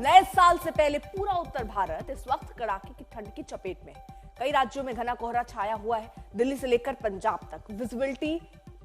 नए साल से पहले पूरा उत्तर भारत इस वक्त कड़ाके की ठंड की चपेट में है। कई राज्यों में घना कोहरा छाया हुआ है। दिल्ली से लेकर पंजाब तक विजिबिलिटी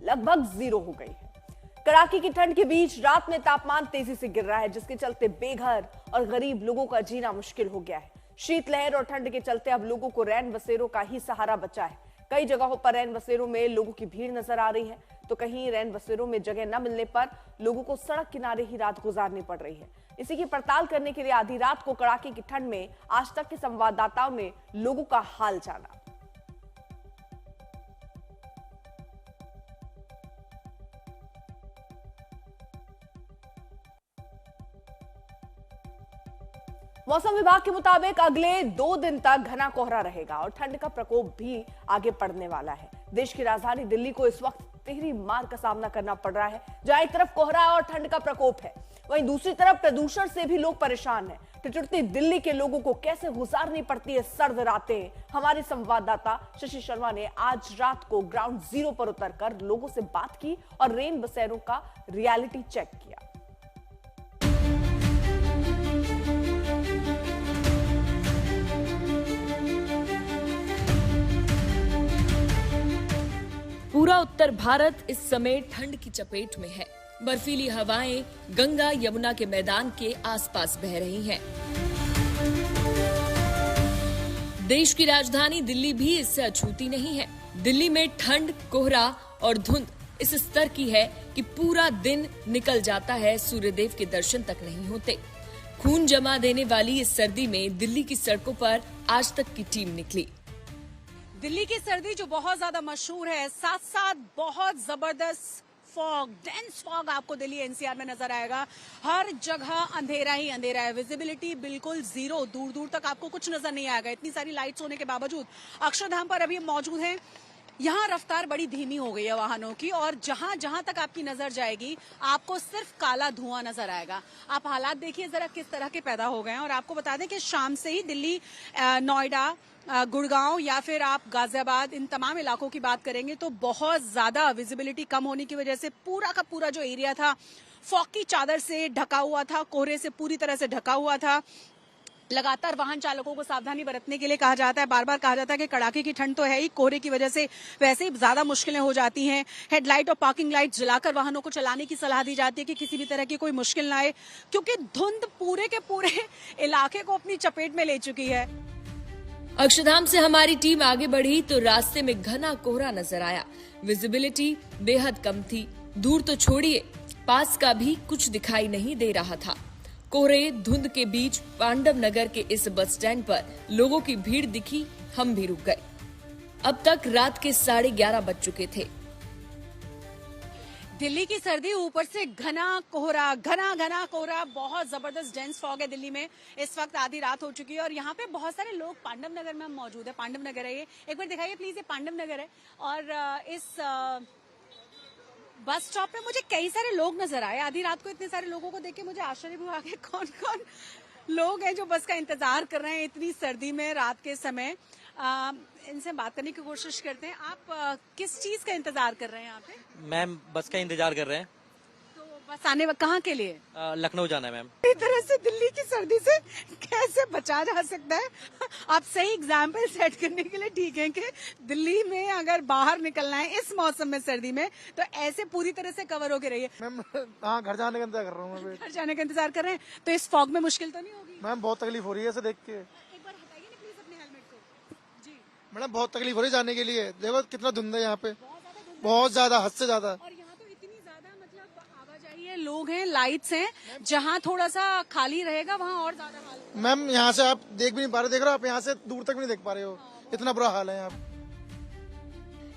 लगभग जीरो हो गई है। कड़ाके की ठंड के बीच रात में तापमान तेजी से गिर रहा है, जिसके चलते बेघर और गरीब लोगों का जीना मुश्किल हो गया है। शीतलहर और ठंड के चलते अब लोगों को रैन बसेरों का ही सहारा बचा है। कई जगहों पर रैन बसेरों में लोगों की भीड़ नजर आ रही है, तो कहीं रैन बसेरों में जगह न मिलने पर लोगों को सड़क किनारे ही रात गुजारनी पड़ रही है। इसी की पड़ताल करने के लिए आधी रात को कड़ाके की ठंड में आज तक के संवाददाताओं ने लोगों का हाल जाना। मौसम विभाग के मुताबिक अगले 2 दिन तक घना कोहरा रहेगा और ठंड का प्रकोप भी आगे बढ़ने वाला है। देश की राजधानी दिल्ली को इस वक्त तिहरी मार का सामना करना पड़ रहा है, जहां एक तरफ कोहरा और ठंड का प्रकोप है, वहीं दूसरी तरफ प्रदूषण से भी लोग परेशान हैं। ठिठुरती दिल्ली के लोगों को कैसे गुजारनी पड़ती है सर्द रातें, हमारे संवाददाता शशि शर्मा ने आज रात को ग्राउंड जीरो पर उतरकर लोगों से बात की और रेन बसेरों का रियलिटी चेक किया। पूरा उत्तर भारत इस समय ठंड की चपेट में है। बर्फीली हवाएं गंगा यमुना के मैदान के आसपास बह रही हैं। देश की राजधानी दिल्ली भी इससे अछूती नहीं है। दिल्ली में ठंड, कोहरा और धुंध इस स्तर की है कि पूरा दिन निकल जाता है, सूर्यदेव के दर्शन तक नहीं होते। खून जमा देने वाली इस सर्दी में दिल्ली की सड़कों पर आज तक की टीम निकली। दिल्ली की सर्दी जो बहुत ज्यादा मशहूर है, साथ साथ बहुत जबरदस्त फॉग, डेंस फॉग आपको दिल्ली एनसीआर में नजर आएगा। हर जगह अंधेरा ही अंधेरा है, विजिबिलिटी बिल्कुल जीरो, दूर दूर तक आपको कुछ नजर नहीं आएगा। इतनी सारी लाइट्स होने के बावजूद अक्षरधाम पर अभी मौजूद हैं। यहाँ रफ्तार बड़ी धीमी हो गई है वाहनों की और जहां जहां तक आपकी नजर जाएगी आपको सिर्फ काला धुआं नजर आएगा। आप हालात देखिए जरा किस तरह के पैदा हो गए हैं। और आपको बता दें कि शाम से ही दिल्ली, नोएडा, गुड़गांव या फिर आप गाजियाबाद, इन तमाम इलाकों की बात करेंगे तो बहुत ज्यादा विजिबिलिटी कम होने की वजह से पूरा का पूरा जो एरिया था फॉग की चादर से ढका हुआ था, कोहरे से पूरी तरह से ढका हुआ था। लगातार वाहन चालकों को सावधानी बरतने के लिए कहा जाता है, बार बार कहा जाता है कि कड़ाके की ठंड तो है ही, कोहरे की वजह से वैसे ही ज्यादा मुश्किलें हो जाती हैं। हेडलाइट और पार्किंग लाइट जलाकर वाहनों को चलाने की सलाह दी जाती है कि किसी भी तरह की कोई मुश्किल ना आए, क्योंकि धुंध पूरे के पूरे इलाके को अपनी चपेट में ले चुकी है। अक्षरधाम से हमारी टीम आगे बढ़ी तो रास्ते में घना कोहरा नजर आया। विजिबिलिटी बेहद कम थी, दूर तो छोड़िए पास का भी कुछ दिखाई नहीं दे रहा था। कोहरे धुंध के बीच पांडव नगर के इस बस स्टैंड पर लोगों की भीड़ दिखी, हम भी रुक गए। अब तक रात के 11:30 बज चुके थे। दिल्ली की सर्दी, ऊपर से घना कोहरा, घना कोहरा, बहुत जबरदस्त डेंस फॉग है दिल्ली में। इस वक्त आधी रात हो चुकी है और यहाँ पे बहुत सारे लोग पांडव नगर में मौजूद है। पांडव नगर है ये, एक बार दिखाइए प्लीज, ये पांडव नगर है। और इस बस स्टॉप पे मुझे कई सारे लोग नजर आए। आधी रात को इतने सारे लोगों को देख के मुझे आश्चर्य भी हुआ कि कौन कौन लोग हैं जो बस का इंतजार कर रहे हैं इतनी सर्दी में रात के समय। इनसे बात करने की कोशिश करते हैं। आप किस चीज का इंतजार कर रहे हैं यहाँ पे? मैम बस का इंतजार कर रहे हैं। तो बस आने कहाँ के लिए? लखनऊ जाना है मैम। इस तरह से दिल्ली की सर्दी से कैसे बचा जा सकता है? आप सही एग्जाम्पल सेट करने के लिए ठीक है कि दिल्ली में अगर बाहर निकलना है इस मौसम में, सर्दी में, तो ऐसे पूरी तरह से कवर होके रहिए। मैम हाँ, घर जाने का इंतजार कर रहा हूँ मैं। घर जाने का इंतजार कर रहे हैं तो इस फॉग में मुश्किल तो नहीं होगी? मैम बहुत तकलीफ हो रही है इसे देख के। एक बार हटाइए ना प्लीज अपने हेलमेट को। जी मैडम बहुत तकलीफ हो रही है जाने के लिए। देखो कितना धुंध है यहाँ पे, बहुत ज्यादा, हद से ज्यादा। और यहाँ तो इतनी ज्यादा मतलब आवाजाही है, लोग हैं, लाइट्स हैं। जहाँ थोड़ा सा खाली रहेगा वहाँ और ज्यादा हाल होगा। मैम यहाँ से आप देख भी नहीं पा रहे, देख रहे हो आप, यहाँ से दूर तक भी नहीं देख पा रहे हो, इतना बुरा हाल है यहाँ पे।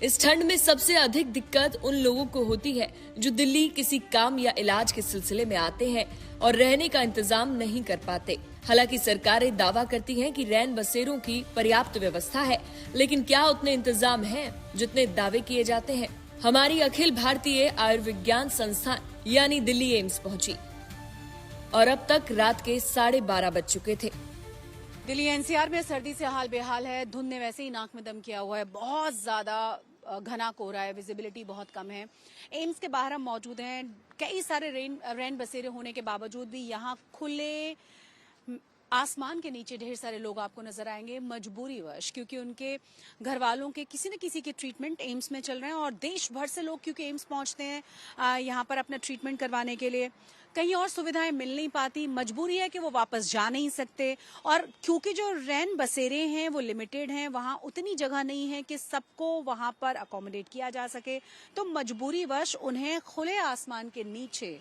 इस ठंड में सबसे अधिक दिक्कत उन लोगों को होती है जो दिल्ली किसी काम या इलाज के सिलसिले में आते हैं और रहने का इंतजाम नहीं कर पाते। हालांकि सरकारें दावा करती हैं कि रैन बसेरों की पर्याप्त व्यवस्था है, लेकिन क्या उतने इंतजाम हैं जितने दावे किए जाते हैं? हमारी अखिल भारतीय आयुर्विज्ञान संस्थान यानी दिल्ली एम्स पहुंची और अब तक रात के 12:30 बज चुके थे। दिल्ली एनसीआर में सर्दी से हाल बेहाल है। धुंध ने वैसे ही नाक में दम किया हुआ है, बहुत ज्यादा घना कोहरा है, विजिबिलिटी बहुत कम है। एम्स के बाहर हम मौजूद हैं। कई सारे रैन बसेरे होने के बावजूद भी यहाँ खुले आसमान के नीचे ढेर सारे लोग आपको नजर आएंगे मजबूरीवश, क्योंकि उनके घर वालों के किसी न किसी के ट्रीटमेंट एम्स में चल रहे हैं और देश भर से लोग क्योंकि एम्स पहुंचते हैं यहाँ पर अपना ट्रीटमेंट करवाने के लिए, कहीं और सुविधाएं मिल नहीं पाती, मजबूरी है कि वो वापस जा नहीं सकते। और क्योंकि जो रैन बसेरे हैं वो लिमिटेड हैं, वहाँ उतनी जगह नहीं है कि सबको वहाँ पर अकोमोडेट किया जा सके, तो मजबूरीवश उन्हें खुले आसमान के नीचे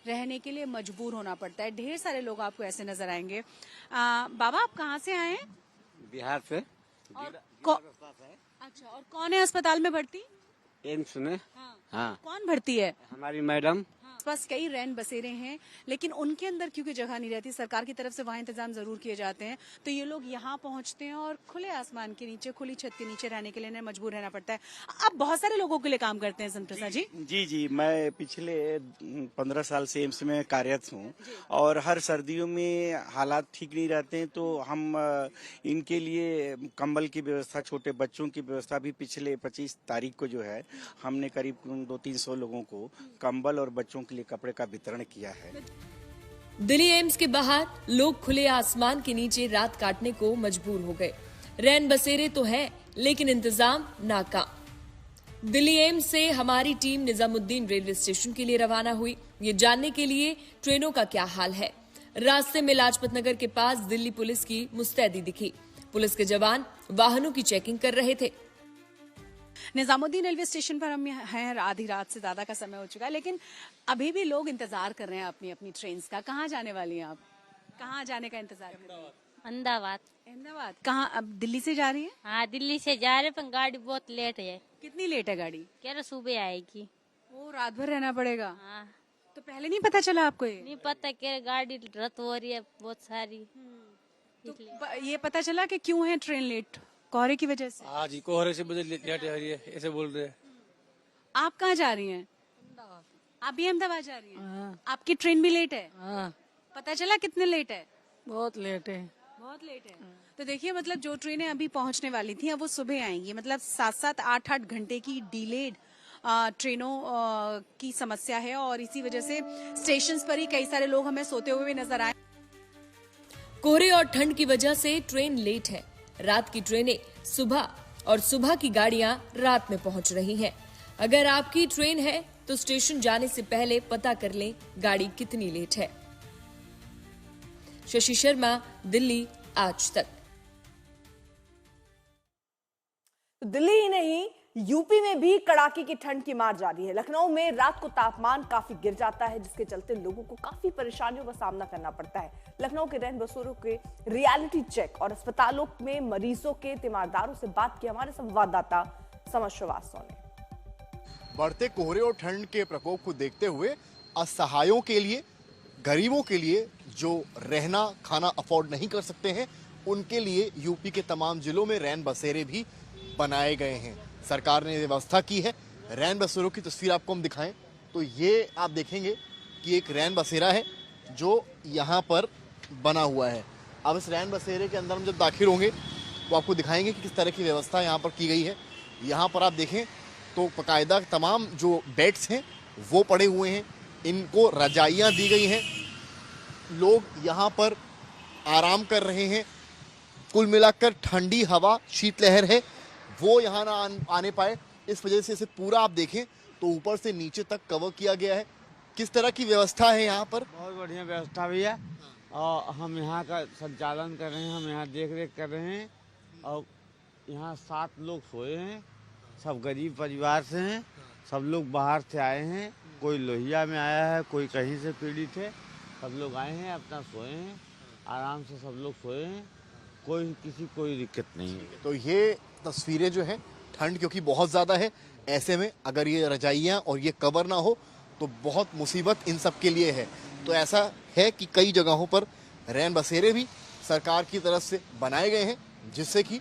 रहने के लिए मजबूर होना पड़ता है। ढेर सारे लोग आपको ऐसे नजर आएंगे। बाबा, आप कहाँ से आए हैं? बिहार से। और अच्छा, और कौन है अस्पताल में भर्ती? एम्स में। हाँ। कौन भर्ती है? हमारी मैडम। बस कई रैन बसेरे हैं, लेकिन उनके अंदर क्योंकि जगह नहीं रहती, सरकार की तरफ से वहाँ इंतजाम जरूर किए जाते हैं, तो ये लोग यहाँ पहुँचते हैं और खुले आसमान के नीचे, खुली छत के नीचे रहने के लिए इन्हें मजबूर रहना पड़ता है। आप बहुत सारे लोगों के लिए काम करते हैं संत प्रसाद जी? जी, मैं पिछले 15 साल से एम्स में कार्यरत हूँ और हर सर्दियों में हालात ठीक नहीं रहते हैं, तो हम इनके लिए कंबल की व्यवस्था, छोटे बच्चों की व्यवस्था भी पिछले 25 तारीख को जो है हमने करीब 200-300 लोगों को कंबल और बच्चों के लिए कपड़े का वितरण किया है। दिल्ली एम्स के बाहर लोग खुले आसमान के नीचे रात काटने को मजबूर हो गए। रैन बसेरे तो हैं, लेकिन इंतजाम नाकाम। दिल्ली एम्स से हमारी टीम निजामुद्दीन रेलवे स्टेशन के लिए रवाना हुई, ये जानने के लिए ट्रेनों का क्या हाल है। रास्ते में लाजपत नगर के पास दिल्ली पुलिस की मुस्तैदी दिखी। पुलिस के जवान वाहनों की चेकिंग कर रहे थे। निजामुद्दीन रेलवे स्टेशन पर हम हैं, आधी रात से ज्यादा का समय हो चुका है, लेकिन अभी भी लोग इंतजार कर रहे हैं अपनी अपनी ट्रेन का। कहाँ जाने वाली हैं आप? कहाँ जाने का इंतजार कर रहे हैं? अहमदाबाद। अहमदाबाद कहाँ? अब दिल्ली से जा रही है? हाँ, दिल्ली से जा रहे, पर गाड़ी बहुत लेट है। कितनी लेट है गाड़ी? कह रहे सुबह आएगी। वो रात भर रहना पड़ेगा। हाँ। तो पहले नहीं पता चला आपको? ये नहीं पता, कह गाड़ी रद्द हो रही है बहुत सारी। तो ये पता चला कि क्यों है ट्रेन लेट? कोहरे की वजह से? हाँ जी, कोहरे से वजह लेट हो रही है, ऐसे बोल रहे हैं। आप कहाँ जा रही हैं? आप भी अहमदाबाद जा रही हैं? आपकी ट्रेन भी लेट है? पता चला कितने लेट है? बहुत लेट है। बहुत लेट है। तो देखिए, मतलब जो ट्रेनें अभी पहुंचने वाली थी अब वो सुबह आएंगी, मतलब 7-7, 8-8 घंटे की डिलेड ट्रेनों की समस्या है और इसी वजह से स्टेशंस पर ही कई सारे लोग हमें सोते हुए भी नजर आए। कोहरे और ठंड की वजह से ट्रेन लेट है। रात की ट्रेनें सुबह और सुबह की गाड़ियां रात में पहुंच रही हैं। अगर आपकी ट्रेन है तो स्टेशन जाने से पहले पता कर लें गाड़ी कितनी लेट है। शशि शर्मा, दिल्ली आज तक। दिल्ली ही नहीं, यूपी में भी कड़ाके की ठंड की मार जारी है। लखनऊ में रात को तापमान काफी गिर जाता है, जिसके चलते लोगों को काफी परेशानियों का सामना करना पड़ता है। लखनऊ के रैन बसेरों के रियलिटी चेक और अस्पतालों में मरीजों के तीमारदारों से बात की हमारे संवाददाता समर श्रीवास्तव ने। बढ़ते कोहरे और ठंड के प्रकोप को देखते हुए असहायों के लिए, गरीबों के लिए जो रहना खाना अफोर्ड नहीं कर सकते हैं, उनके लिए यूपी के तमाम जिलों में रैन बसेरे भी बनाए गए हैं। सरकार ने व्यवस्था की है। रैन बसेरों की तस्वीर आपको हम दिखाएं तो ये आप देखेंगे कि एक रैन बसेरा है जो यहाँ पर बना हुआ है। अब इस रैन बसेरे के अंदर हम जब दाखिल होंगे तो आपको दिखाएंगे कि किस तरह की व्यवस्था यहाँ पर की गई है। यहाँ पर आप देखें तो बाकायदा तमाम जो बेड्स हैं वो पड़े हुए हैं, इनको रजाइयाँ दी गई हैं, लोग यहाँ पर आराम कर रहे हैं। कुल मिलाकर ठंडी हवा, शीतलहर है वो यहाँ ना आने पाए, इस वजह से इसे पूरा आप देखें तो ऊपर से नीचे तक कवर किया गया है। किस तरह की व्यवस्था है यहाँ पर? बहुत बढ़िया व्यवस्था भी है और हम यहाँ का संचालन कर रहे हैं, हम यहाँ देख रेख कर रहे हैं और यहाँ 7 लोग सोए हैं, सब गरीब परिवार से हैं, सब लोग बाहर से आए हैं, कोई लोहिया में आया है, कोई कहीं से पीड़ित है, सब लोग आए हैं, अपना सोए हैं, आराम से सब लोग सोए हैं, कोई दिक्कत नहीं है। तो ये तस्वीरें जो हैं, ठंड क्योंकि बहुत ज़्यादा है, ऐसे में अगर ये रजाइयाँ और ये कवर ना हो तो बहुत मुसीबत इन सब के लिए है। तो ऐसा है कि कई जगहों पर रैन बसेरे भी सरकार की तरफ से बनाए गए हैं, जिससे कि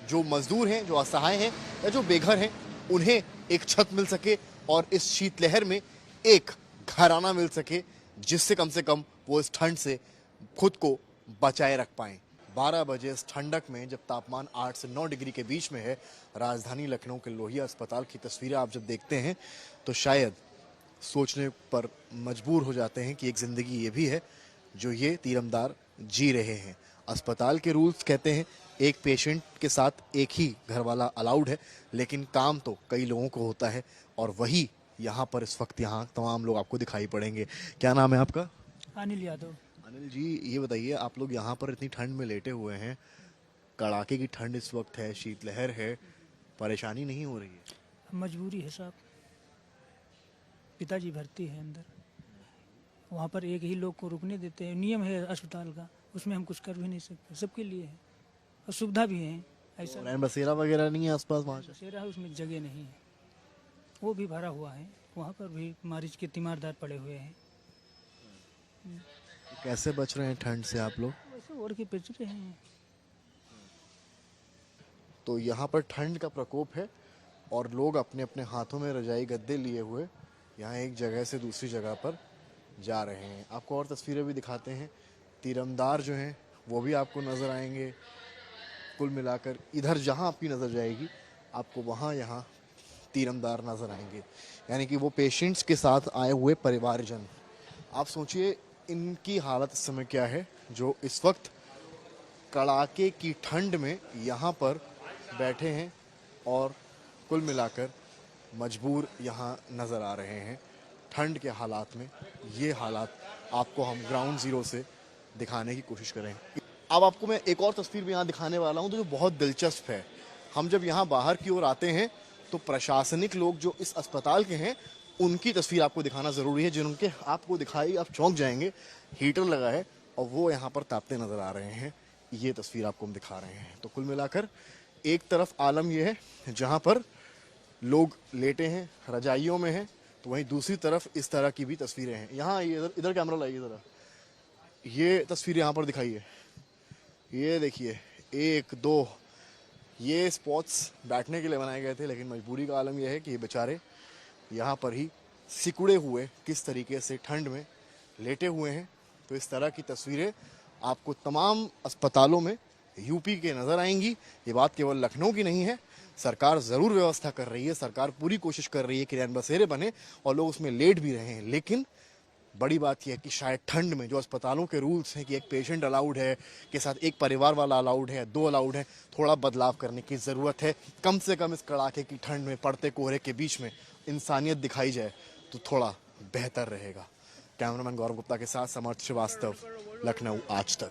जो मजदूर हैं, जो असहाय हैं या जो बेघर हैं, उन्हें एक छत मिल सके और इस शीतलहर में एक घराना मिल सके, जिससे कम से कम वो इस ठंड से खुद को बचाए रख पाएं। 12 बजे इस ठंडक में जब तापमान 8 से 9 डिग्री के बीच में है, राजधानी लखनऊ के लोहिया अस्पताल की तस्वीरें आप जब देखते हैं तो शायद सोचने पर मजबूर हो जाते हैं कि एक ज़िंदगी ये भी है जो ये तीरंदार जी रहे हैं। अस्पताल के रूल्स कहते हैं एक पेशेंट के साथ एक ही घर वाला अलाउड है, लेकिन काम तो कई लोगों को होता है और वही यहाँ पर इस वक्त यहाँ तमाम लोग आपको दिखाई पड़ेंगे। क्या नाम है आपका? अनिल यादव। अनिल जी, ये बताइए, आप लोग यहाँ पर इतनी ठंड में लेटे हुए हैं, कड़ाके की ठंड इस वक्त है, शीतलहर है, परेशानी नहीं हो रही है? मजबूरी है साहब, पिताजी भर्ती है अंदर, वहाँ पर एक ही लोग को रुकने देते हैं, नियम है अस्पताल का, उसमें हम कुछ कर भी नहीं सकते, सबके लिए है और सुविधा भी है। ऐसा रैन बसेरा वगैरह नहीं है आसपास? वहाँ बसेरा है, उसमें जगह नहीं है, वो भी भरा हुआ है, वहाँ पर भी मरीज के तीमारदार पड़े हुए हैं। कैसे बच रहे हैं ठंड से आप लोग? वैसे और के बच रहे हैं। तो यहाँ पर ठंड का प्रकोप है और लोग अपने अपने हाथों में रजाई गद्दे लिए हुए यहाँ एक जगह से दूसरी जगह पर जा रहे हैं। आपको और तस्वीरें भी दिखाते हैं, तीरंदार जो हैं वो भी आपको नज़र आएंगे। कुल मिलाकर इधर जहाँ आपकी नज़र जाएगी आपको वहाँ यहाँ तीरंदार नज़र आएंगे, यानी कि वो पेशेंट्स के साथ आए हुए परिवारजन। आप सोचिए इनकी हालत इस समय क्या है, जो इस वक्त कड़ाके की ठंड में यहाँ पर बैठे हैं और कुल मिलाकर मजबूर यहाँ नज़र आ रहे हैं। ठंड के हालात में ये हालात आपको हम ग्राउंड ज़ीरो से दिखाने की कोशिश करेंगे। अब आपको मैं एक और तस्वीर भी यहाँ दिखाने वाला हूँ, तो जो बहुत दिलचस्प है। हम जब यहाँ बाहर की ओर आते हैं तो प्रशासनिक लोग जो इस अस्पताल के हैं उनकी तस्वीर आपको दिखाना ज़रूरी है, जिनके आपको दिखाई आप चौंक जाएंगे। हीटर लगा है और वो यहाँ पर तापते नज़र आ रहे हैं, ये तस्वीर आपको हम दिखा रहे हैं। तो कुल मिलाकर एक तरफ आलम ये है जहाँ पर लोग लेटे हैं, रजाइयों में हैं, तो वहीं दूसरी तरफ इस तरह की भी तस्वीरें हैं। यहाँ ये इधर कैमरा लाइए ज़रा, ये तस्वीर यहाँ पर दिखाइए, ये देखिए 1 2 ये स्पॉट्स बैठने के लिए बनाए गए थे, लेकिन मजबूरी का आलम यह है कि ये बेचारे यहाँ पर ही सिकुड़े हुए किस तरीके से ठंड में लेटे हुए हैं। तो इस तरह की तस्वीरें आपको तमाम अस्पतालों में यूपी के नज़र आएंगी। ये बात केवल लखनऊ की नहीं है, सरकार ज़रूर व्यवस्था कर रही है, सरकार पूरी कोशिश कर रही है कि रैन बसेरे बने और लोग उसमें लेट भी रहे हैं। लेकिन बड़ी बात यह है कि शायद ठंड में जो अस्पतालों के रूल्स हैं कि एक पेशेंट अलाउड है के साथ एक परिवार वाला अलाउड है, 2 अलाउड है, थोड़ा बदलाव करने की ज़रूरत है। कम से कम इस कड़ाके की ठंड में पड़ते कोहरे के बीच में इंसानियत दिखाई जाए तो थोड़ा बेहतर रहेगा। कैमरामैन गौरव गुप्ता के साथ समर्थ श्रीवास्तव, लखनऊ आज तक।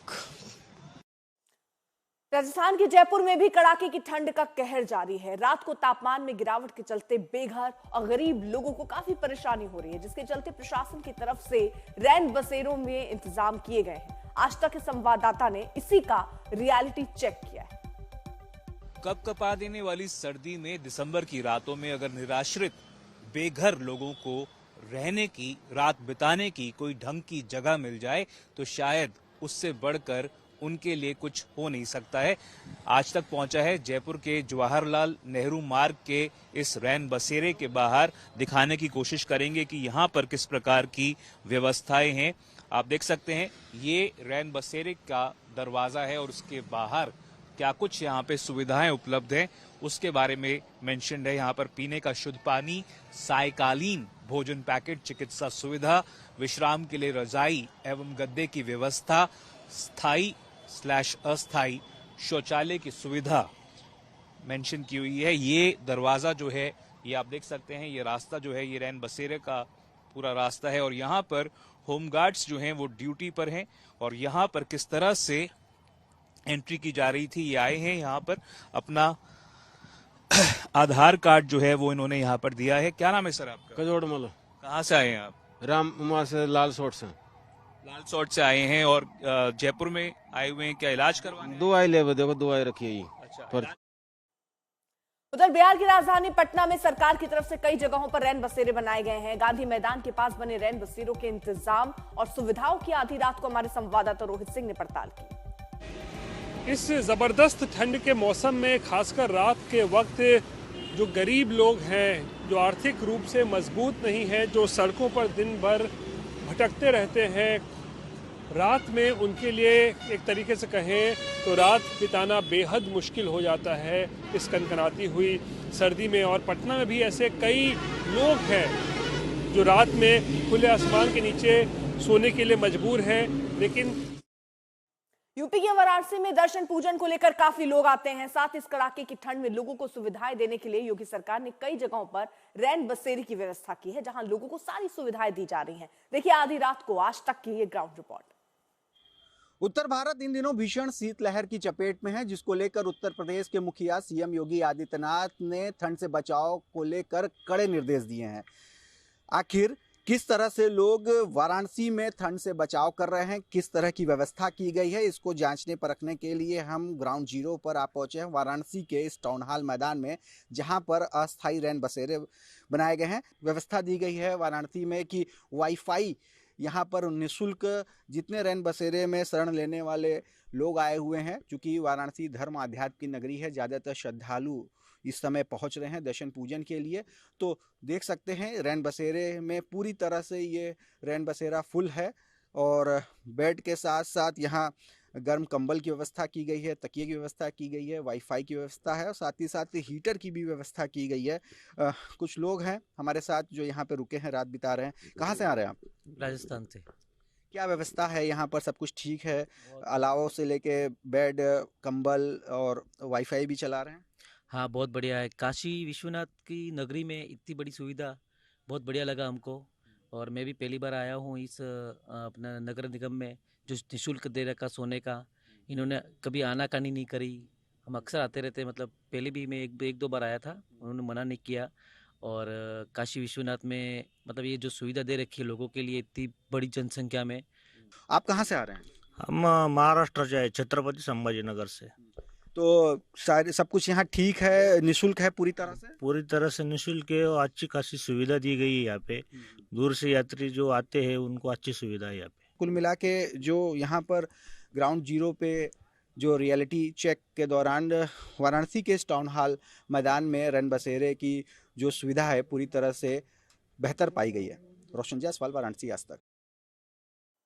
राजस्थान के जयपुर में भी कड़ाके की ठंड का कहर जारी है। रात को तापमान में गिरावट के चलते बेघर और गरीब लोगों को काफी परेशानी हो रही है, जिसके चलते प्रशासन की तरफ से रैन बसेरों में इंतजाम किए गए हैं। आज तक के संवाददाता ने इसी का रियलिटी चेक किया है। कपकपा देने वाली सर्दी में दिसंबर की रातों में अगर निराश्रित बेघर लोगों को रहने की, रात बिताने की कोई ढंग की जगह मिल जाए तो शायद उससे बढ़कर उनके लिए कुछ हो नहीं सकता है। आज तक पहुंचा है जयपुर के जवाहरलाल नेहरू मार्ग के इस रैन बसेरे के बाहर, दिखाने की कोशिश करेंगे कि यहाँ पर किस प्रकार की व्यवस्थाएं हैं। आप देख सकते हैं ये रैन बसेरे का दरवाजा है और उसके बाहर क्या कुछ यहाँ पे सुविधाएं उपलब्ध हैं उसके बारे में मेंशन्ड है। यहाँ पर पीने का शुद्ध पानी, सायकालीन भोजन पैकेट, चिकित्सा सुविधा, विश्राम के लिए रजाई एवं गद्दे की व्यवस्था, स्थायी/अस्थायी शौचालय की सुविधा मेंशन की हुई है। ये दरवाजा जो है ये आप देख सकते हैं, ये रास्ता जो है ये रैन बसेरे का पूरा रास्ता है और यहाँ पर होमगार्ड्स जो हैं वो ड्यूटी पर हैं और यहाँ पर किस तरह से एंट्री की जा रही थी, ये आए हैं यहाँ पर अपना आधार कार्ड जो है वो इन्होंने यहाँ पर दिया है। क्या नाम है सर आपका? कजोड़मल। कहाँ से आए हैं आप? राम उमा से, लाल सोट से। लाल सोट से आए हैं और जयपुर में आए हुए हैं क्या इलाज करवाने? दवाई ले, देखो दवाई रखी है। अच्छा। उधर बिहार की राजधानी पटना में सरकार की तरफ से कई जगहों पर रैन बसेरे बनाए गए हैं। गांधी मैदान के पास बने रैन बसेरों के इंतजाम और सुविधाओं की आधी रात को हमारे संवाददाता रोहित सिंह ने पड़ताल की। इस जबरदस्त ठंड के मौसम में खासकर रात के वक्त जो गरीब लोग हैं, जो आर्थिक रूप से मजबूत नहीं है, जो सड़कों पर दिन भर भटकते रहते हैं, रात में उनके लिए एक तरीके से कहें तो रात बिताना बेहद मुश्किल हो जाता है इस कनकनाती हुई सर्दी में। और पटना में भी ऐसे कई लोग हैं जो रात में खुले आसमान के नीचे सोने के लिए मजबूर हैं। लेकिन यूपी के वाराणसी में दर्शन पूजन को लेकर काफी लोग आते हैं। साथ इस कड़ाके की ठंड में लोगों को सुविधाएं देने के लिए योगी सरकार ने कई जगहों पर रैन बसेरे की व्यवस्था की है, जहां लोगों को सारी सुविधाएं दी जा रही हैं। देखिए आधी रात को आज तक की ये ग्राउंड रिपोर्ट। उत्तर भारत इन दिनों भीषण शीतलहर की चपेट में है, जिसको लेकर उत्तर प्रदेश के मुखिया सीएम योगी आदित्यनाथ ने ठंड से बचाव को लेकर कड़े निर्देश दिए हैं। आखिर किस तरह से लोग वाराणसी में ठंड से बचाव कर रहे हैं, किस तरह की व्यवस्था की गई है, इसको जांचने परखने के लिए हम ग्राउंड जीरो पर आ पहुंचे हैं, वाराणसी के इस टाउन हॉल मैदान में, जहां पर अस्थायी रैन बसेरे बनाए गए हैं। व्यवस्था दी गई है वाराणसी में कि वाईफाई यहाँ पर निःशुल्क जितने रैन बसेरे में शरण लेने वाले लोग आए हुए हैं, चूँकि वाराणसी धर्म आध्यात्म की नगरी है, ज़्यादातर श्रद्धालु इस समय पहुंच रहे हैं दर्शन पूजन के लिए। तो देख सकते हैं रैन बसेरे में पूरी तरह से ये रैन बसेरा फुल है और बेड के साथ साथ यहाँ गर्म कंबल की व्यवस्था की गई है, तकिए की व्यवस्था की गई है, वाईफाई की व्यवस्था है और साथ ही साथ हीटर की भी व्यवस्था की गई है। कुछ लोग हैं हमारे साथ जो यहाँ पे रुके हैं, रात बिता रहे हैं। कहाँ से आ रहे हैं आप? राजस्थान से। क्या व्यवस्था है यहाँ पर? सब कुछ ठीक है? अलाव से लेके बेड, कंबल और वाईफाई भी चला रहे हैं? हाँ, बहुत बढ़िया है। काशी विश्वनाथ की नगरी में इतनी बड़ी सुविधा बहुत बढ़िया लगा हमको, और मैं भी पहली बार आया हूँ इस अपना नगर निगम में जो निःशुल्क दे रखा सोने का। इन्होंने कभी आनाकानी नहीं करी, हम अक्सर आते रहते, मतलब पहले भी मैं एक दो बार आया था, उन्होंने मना नहीं किया। और काशी विश्वनाथ में मतलब ये जो सुविधा दे रखी है लोगों के लिए इतनी बड़ी जनसंख्या में। आप कहाँ से आ रहे हैं? हम महाराष्ट्र से, छत्रपति संभाजी नगर से। तो सारे सब कुछ यहाँ ठीक है, निःशुल्क है पूरी तरह से? पूरी तरह से निःशुल्क है और अच्छी खासी सुविधा दी गई है यहाँ पे। दूर से यात्री जो आते हैं उनको अच्छी सुविधा है यहाँ पे। कुल मिला के जो यहाँ पर ग्राउंड जीरो पे जो रियलिटी चेक के दौरान वाराणसी के इस टाउन हॉल मैदान में रैन बसेरे की जो सुविधा है पूरी तरह से बेहतर पाई गई है। रोशन जायसवाल, वाराणसी आज तक।